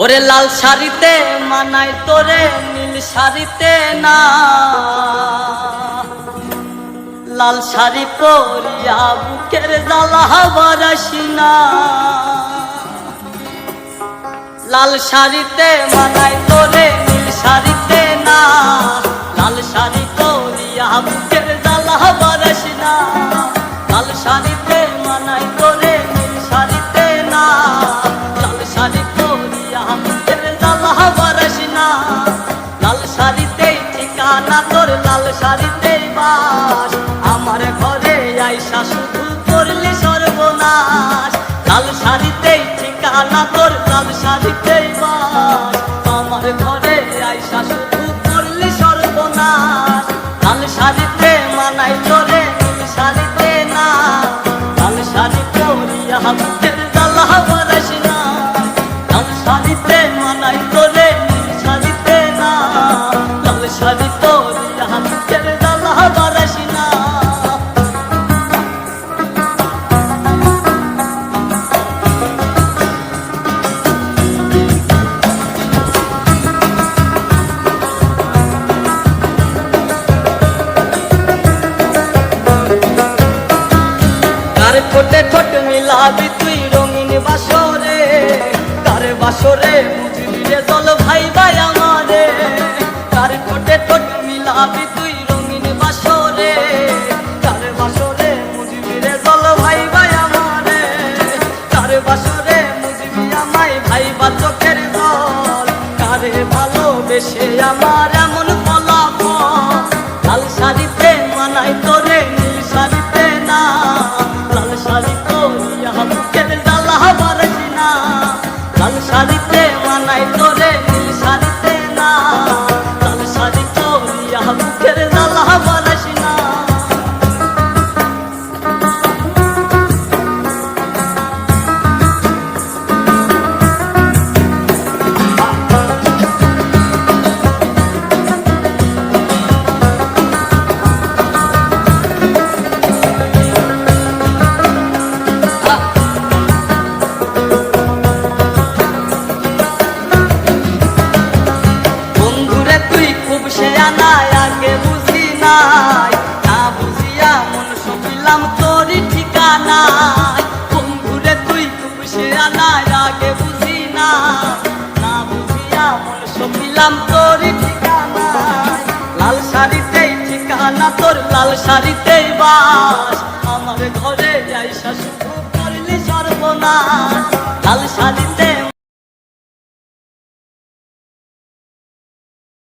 ওরে লাল শাড়িতে মানাই তোরে নীল শাড়িতে না, লাল শাড়ি পরিয়া বুকের জ্বালা বারাসি না। লাল শাড়িতে মানাই তোরে নীল শাড়িতে না, লাল শাড়ি পরিয়া বুকের জ্বালা বারাসি না। লাল শাড়িতে মানাই তোরে নীল শাড়িতে না, লাল শাড়ি পরিয়া বুকের জ্বালা বারাসি না। লাল শাড়িতেই ঠিকানা তোর, লাল শাড়িতেই বাস, আমার ঘরে আইসা শুধু করলি সর্বনাশ। লাল শাড়িতেই ঠিকানা তোর, লাল শাড়িতেই বাস, আমার ঘরে আইসা শুধু করলি সর্বনাশ। লাল শাড়িতে মানাই তোরে নীল শাড়িতে না, লাল শাড়ি পরিয়া বুকের জ্বালা বারাসি না। লাল শাড়িতে মানাই তোরে নীল শাড়িতে না, লাল শাড়ি পরিয়া বুকের জ্বালা বারাসি না। কার ঠোঁটে ঠোঁট মিলাবি তুই রঙিন বাসরে, কার বাসরে বুঝবি রে চল ভাই ভাই আমারে। কার ঠোঁটে ঠোঁট মিলাবি তুই রঙিন বাসরে, কার বাসরে বুঝবি রে চল ভাই ভাই আমারে। কার বাসরে বুঝবি আমায় ভাই বা চোখের জল, কারে ভালোবেসে আমার এমন ফলাফল। লাল শাড়িতে মানাই তোরে নীল শাড়িতে না, লাল শাড়ি পরিয়া বুকের জ্বালা বারাসি না। লাল শাড়িতে মানাই তোরে নীল শাড়িতে না, লাল শাড়ি পরিয়া বুকের জ্বালা বারাসি না। বন্ধুরে তুই খুব শেয়ানা, আগে বুঝি নাই, না বুঝিয়া মন সপিলাম তোরই ঠিকানায়। বন্ধুরে তুই খুব শেয়ানা, আগে বুঝি নাই, না বুঝিয়া মন সপিলাম তোরই ঠিকানায়। লাল শাড়িতেই ঠিকানা তোর, লাল শাড়িতেই বাস, আমার ঘরে আইসা শুধু করলি সর্বনাশ। লাল শাড়ি